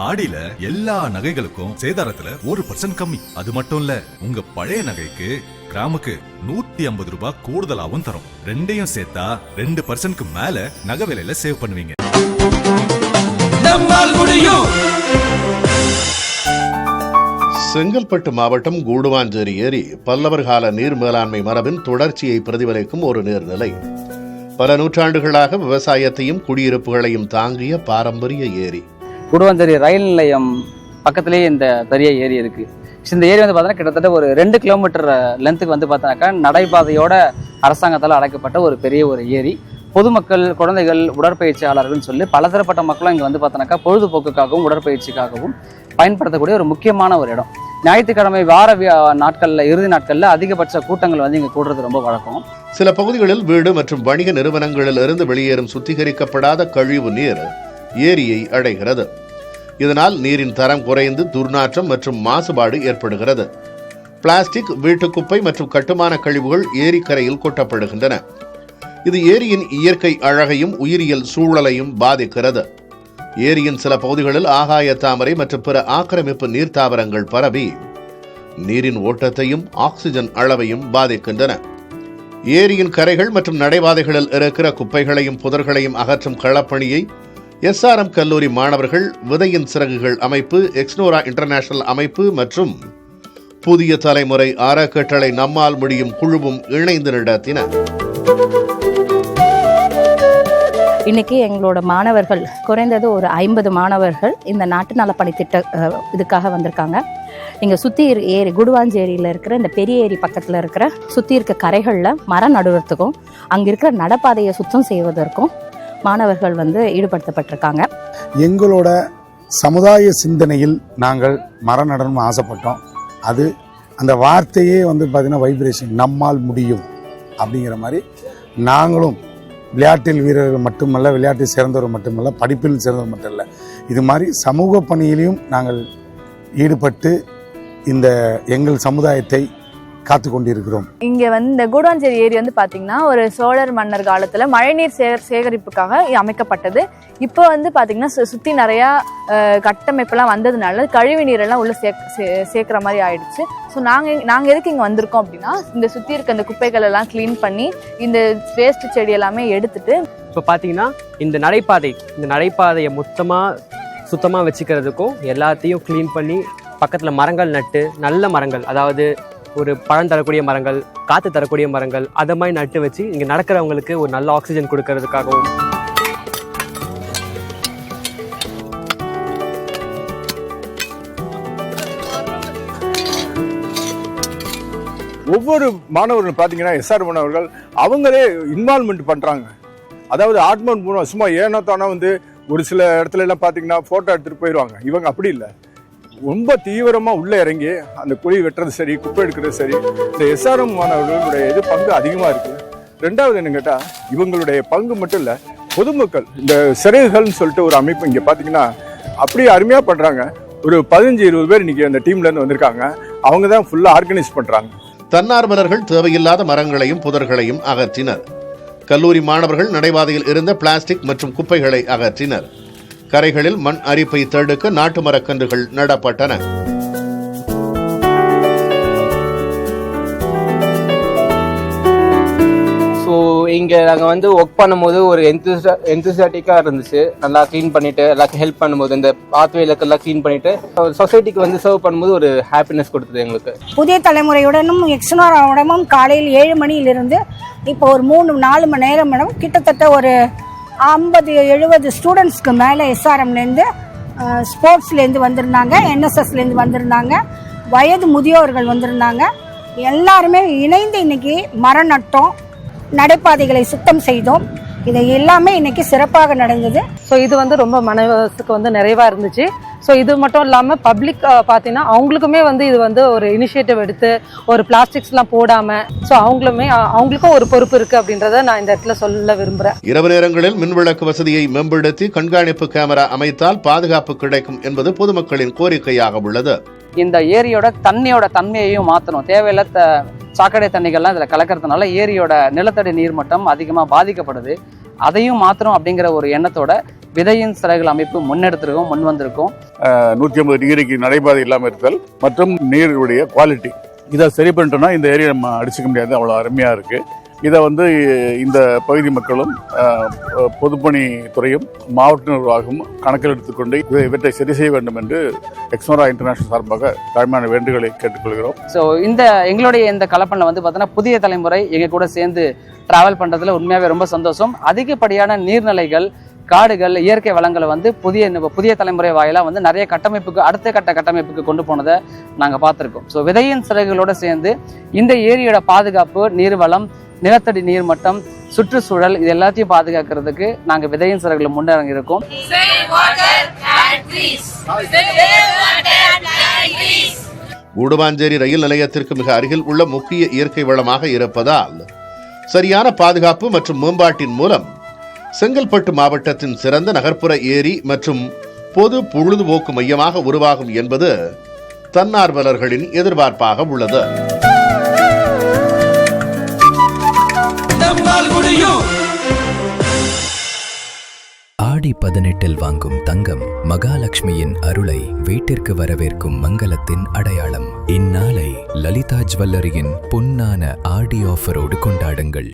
ஆடியில எல்லா நகைகளுக்கும் சேதாரத்துல 1% கம்மி. அது மட்டும் இல்ல, உங்க பழைய நகைக்கு கிராமுக்கு 150 ரூபாய் கூடுதலாவும் தரும். ரெண்டையும் சேர்த்தா 2% மேல நகை விலையில சேவ் பண்ணுவீங்க. செங்கல்பட்டு மாவட்டம் கூடுவாஞ்சேரி ஏரி பல்லவர் கால நீர் மேலாண்மை மரபின் தொடர்ச்சியை பிரதிபலிக்கும் ஒரு நீர்நிலை. பல நூற்றாண்டுகளாக விவசாயத்தையும் குடியிருப்புகளையும் தாங்கிய பாரம்பரிய ஏரி. கூடுவாஞ்சேரி ரயில் நிலையம் பக்கத்திலேயே இந்த பெரிய ஏரி இருக்கு. இந்த ஏரி வந்து பார்த்தீங்கன்னா கிட்டத்தட்ட ஒரு 2 கிலோமீட்டர் லென்த்துக்கு வந்து பார்த்தோன்னாக்கா நடைபாதையோட அரசாங்கத்தால் அடைக்கப்பட்ட ஒரு பெரிய ஒரு ஏரி. பொதுமக்கள், குழந்தைகள், உடற்பயிற்சியாளர்கள்னு சொல்லி பலதரப்பட்ட மக்களும் இங்கே வந்து பார்த்தோன்னாக்கா பொழுதுபோக்குக்காகவும் உடற்பயிற்சிக்காகவும் பயன்படுத்தக்கூடிய ஒரு முக்கியமான ஒரு இடம். ஞாயிற்றுக்கிழமை வார நாட்களில், இறுதி நாட்களில் அதிகபட்ச கூட்டங்கள் வந்து இங்கே கூடுறது ரொம்ப வழக்கம். சில பகுதிகளில் வீடு மற்றும் வணிக நிறுவனங்களில் இருந்து வெளியேறும் சுத்திகரிக்கப்படாத கழிவு நீர் ஏரியை அடைகிறது. இதனால் நீரின் தரம் குறைந்து துர்நாற்றம் மற்றும் மாசுபாடு ஏற்படுகிறது. பிளாஸ்டிக், வீட்டுக்குப்பை மற்றும் கட்டுமான கழிவுகள் ஏரிக்கரையில் கொட்டப்படுகின்றன. இது ஏரியின் இயற்கை அழகையும் உயிரியல் சூழலையும் பாதிக்கிறது. ஏரியின் சில பகுதிகளில் ஆகாய தாமரை மற்றும் பிற ஆக்கிரமிப்பு நீர்த்தாவரங்கள் பரவி நீரின் ஓட்டத்தையும் ஆக்சிஜன் அளவையும் பாதிக்கின்றன. ஏரியின் கரைகள் மற்றும் நடைபாதைகளில் இருக்கிற குப்பைகளையும் புதர்களையும் அகற்றும் களப்பணியை SRM கல்லூரி மாணவர்கள், விதையின் சிறகுகள் அமைப்பு, எக்ஸ்னோரா இன்டர்நேஷனல் அமைப்பு மற்றும் புதிய தலைமுறை அறக்கட்டளை நம்மால் முடியும் குழுவும் இணைந்து நடத்தினர். இன்னைக்கு எங்களோட மாணவர்கள் குறைந்தது ஒரு 50 மாணவர்கள் இந்த நாட்டு நலப்பணி திட்ட இதுக்காக வந்திருக்காங்க. இங்கே சுற்றி ஏரி, கூடுவாஞ்சேரியில் இருக்கிற இந்த பெரிய ஏரி பக்கத்தில் இருக்கிற சுற்றி இருக்க கரைகளில் மரம் நடுவதற்கும் அங்கே இருக்கிற நடப்பாதையை சுத்தம் செய்வதற்கும் மாணவர்கள் வந்து ஈடுபடுத்தப்பட்டிருக்காங்க. எங்களோட சமுதாய சிந்தனையில் நாங்கள் மரம் நடணும் ஆசைப்பட்டோம். அது அந்த வார்த்தையே வந்து பார்த்திங்கன்னா வைப்ரேஷன், நம்மால் முடியும் அப்படிங்கிற மாதிரி நாங்களும் விளையாட்டில் வீரர்கள் மட்டுமல்ல, விளையாட்டில் சேர்ந்தவர் மட்டுமல்ல, படிப்பில் சேர்ந்தவர் மட்டும் இல்லை, இது மாதிரி சமூக பணியிலையும் நாங்கள் ஈடுபட்டு இந்த எங்கள் சமுதாயத்தை காத்து கொண்டிருக்கிறோம். இங்கே வந்து இந்த கூடுவாஞ்சேரி ஏரி வந்து பார்த்தீங்கன்னா ஒரு சோழர் மன்னர் காலத்தில் மழைநீர் சேகரிப்புக்காக அமைக்கப்பட்டது. இப்போ வந்து பார்த்தீங்கன்னா சுற்றி நிறையா கட்டமைப்பெல்லாம் வந்ததுனால கழிவு நீரெல்லாம் உள்ளே சேர்க்குற மாதிரி ஆயிடுச்சு. ஸோ நாங்கள் எதுக்கு இங்கே வந்திருக்கோம் அப்படின்னா, இந்த சுற்றி இருக்க இந்த குப்பைகள் எல்லாம் க்ளீன் பண்ணி இந்த வேஸ்ட் செடி எல்லாமே எடுத்துட்டு இப்போ பார்த்தீங்கன்னா இந்த நடைபாதையை சுத்தமாக வச்சுக்கிறதுக்கும் எல்லாத்தையும் க்ளீன் பண்ணி பக்கத்தில் மரங்கள் நட்டு, நல்ல மரங்கள், அதாவது ஒரு பழம் தரக்கூடிய மரங்கள், காற்று தரக்கூடிய மரங்கள், அதை மாதிரி நட்டு வச்சு இங்கே நடக்கிறவங்களுக்கு ஒரு நல்ல ஆக்சிஜன் கொடுக்கறதுக்காகவும் ஒவ்வொரு மாணவர்கள் பார்த்தீங்கன்னா SR மாணவர்கள் அவங்களே இன்வால்மெண்ட் பண்ணுறாங்க. அதாவது ஆட்மன் மூலம் சும்மா ஏனோ தானே வந்து ஒரு சில இடத்துல எல்லாம் பார்த்தீங்கன்னா ஃபோட்டோ எடுத்துகிட்டு போயிடுவாங்க. இவங்க அப்படி இல்லை, ரொம்ப தீவிரமாக உள்ளே இறங்கி அந்த குழி வெட்டுறது சரி, குப்பை எடுக்கிறது சரி, இந்த SRM மாணவர்களுடைய பங்கு அதிகமாக இருக்குது. ரெண்டாவது என்ன கேட்டால், இவங்களுடைய பங்கு மட்டும் இல்லை, பொதுமக்கள் இந்த சிறைகள்னு சொல்லிட்டு ஒரு அமைப்பு இங்கே பார்த்தீங்கன்னா அப்படியே அருமையாக பண்ணுறாங்க. ஒரு 15-20 பேர் இன்னைக்கு அந்த டீம்லேருந்து வந்திருக்காங்க. அவங்க தான் ஃபுல்லாக ஆர்கனைஸ் பண்ணுறாங்க. தன்னார்வலர்கள் தேவையில்லாத மரங்களையும் புதர்களையும் அகற்றினர். கல்லூரி மாணவர்கள் நடைபாதையில் இருந்த பிளாஸ்டிக் மற்றும் குப்பைகளை அகற்றினர். கரைகளில் மண் அரிப்பை தடுக்க நாட்டு மரக்கன்றுகள் நடப்பட்டன. ஸோ இங்கே நாங்கள் வந்து ஒர்க் பண்ணும்போது ஒரு என்தூசியாட்டிக்காக இருந்துச்சு. நல்லா க்ளீன் பண்ணிவிட்டு எல்லாருக்கும் ஹெல்ப் பண்ணும்போது, இந்த பாத்வேலக்கெல்லாம் க்ளீன் பண்ணிவிட்டு ஒரு சொசைட்டிக்கு வந்து சர்வ் பண்ணும்போது ஒரு ஹாப்பினஸ் கொடுத்தது எங்களுக்கு. புதிய தலைமுறையுடனும் எக்ஸ்னோராவுடனும் காலையில் 7 மணியிலிருந்து இப்போ ஒரு 3-4 மணி நேரம் மேடம் கிட்டத்தட்ட ஒரு 50-70 ஸ்டூடெண்ட்ஸ்க்கு மேலே SRMலேருந்து, ஸ்போர்ட்ஸ்லேருந்து வந்திருந்தாங்க, NSSலேருந்து வந்திருந்தாங்க, வயது முதியோர்கள் வந்திருந்தாங்க. எல்லாருமே இணைந்து இன்னைக்கு மரம் நட்டோம், நடைபாதைகளை சுத்தம் செய்தோம். இது எல்லாமே இன்னைக்கு சிறப்பாக நடந்தது. ஸோ இது வந்து ரொம்ப மனசுக்கு வந்து நிறைவாக இருந்துச்சு. ஸோ இது மட்டும் இல்லாமல் பப்ளிக் பார்த்தீங்கன்னா அவங்களுக்குமே வந்து இது வந்து ஒரு இனிஷியேட்டிவ் எடுத்து ஒரு பிளாஸ்டிக்ஸ்லாம் போடாமல், ஸோ அவங்களுக்கும் ஒரு பொறுப்பு இருக்குது அப்படின்றத நான் இந்த இடத்துல சொல்ல விரும்புகிறேன். இரவு நேரங்களில் மின்விளக்கு வசதியை மேம்படுத்தி கண்காணிப்பு கேமரா அமைத்தால் பாதுகாப்பு கிடைக்கும் என்பது பொதுமக்களின் கோரிக்கையாக உள்ளது. இந்த ஏரியோட தன்மையையும் மாற்றணும். தேவையில்ல சாக்கடை தண்ணிகள்லாம் இதில் கலக்கிறதுனால ஏரியோட நிலத்தடி நீர் மட்டம் அதிகமாக பாதிக்கப்படுது. அதையும் மாற்றணும் அப்படிங்கிற ஒரு எண்ணத்தோட விதையின் சிறகுகள் அமைப்பு முன்னெடுத்திருக்கோம், முன் வந்திருக்கோம். 150 டிகிரிக்கு நடைபாதை இல்லாமல் இருத்தல் மற்றும் நீருடைய குவாலிட்டி இதை சரி பண்ணிட்டோம்னா இந்த ஏரியா நம்ம அடிச்சுக்க முடியாது, அவ்வளோ அருமையாக இருக்குது. இதை இந்த பகுதி மக்களும் பொதுப்பணித்துறையும் மாவட்ட நிர்வாகமும் கணக்கில் எடுத்துக்கொண்டு இவற்றை சரி செய்ய வேண்டும் என்று எக்ஸ்மோரா இன்டர்நேஷனல் சார்பாக தாழ்மையான வேண்டுகோளை கேட்டுக்கொள்கிறோம். ஸோ எங்களுடைய இந்த கலப்பணில் பார்த்தோன்னா புதிய தலைமுறை எங்கள் கூட சேர்ந்து டிராவல் பண்ணுறதுல உண்மையாகவே ரொம்ப சந்தோஷம். அதிகப்படியான நீர்நிலைகள், காடுகள், இயற்கை வளங்களை புதிய தலைமுறை வாயிலாக நிறைய கட்டமைப்புக்கு, அடுத்த கட்ட கட்டமைப்புக்கு கொண்டு போனதை நாங்கள் பார்த்துருக்கோம். ஸோ விதையின் சிறகுகளோடு சேர்ந்து இந்த ஏரியோட பாதுகாப்பு, நீர்வளம், நிலத்தடி நீர் மட்டம், சுற்றுச்சூழல் இது எல்லாத்தையும் பாதுகாக்கிறதுக்கு நாங்கள் விதையின் சிறகுல முன்னேறி இருக்கோம். கூடுவாஞ்சேரி ரயில் நிலையத்திற்கு மிக அருகில் உள்ள முக்கிய இயற்கை வளமாக இருப்பதால் சரியான பாதுகாப்பு மற்றும் மேம்பாட்டின் மூலம் செங்கல்பட்டு மாவட்டத்தின் சிறந்த நகர்ப்புற ஏரி மற்றும் பொது பொழுதுபோக்கு மையமாக உருவாகும் என்பது தன்னார்வலர்களின் எதிர்பார்ப்பாக உள்ளது. ஆடி 18 வாங்கும் தங்கம் மகாலட்சுமியின் அருளை வீட்டிற்கு வரவேற்கும் மங்களத்தின் அடையாளம். இந்நாளை லலிதா ஜுவல்லரியின் பொன்னான ஆடி ஆஃபரோடு கொண்டாடுங்கள்.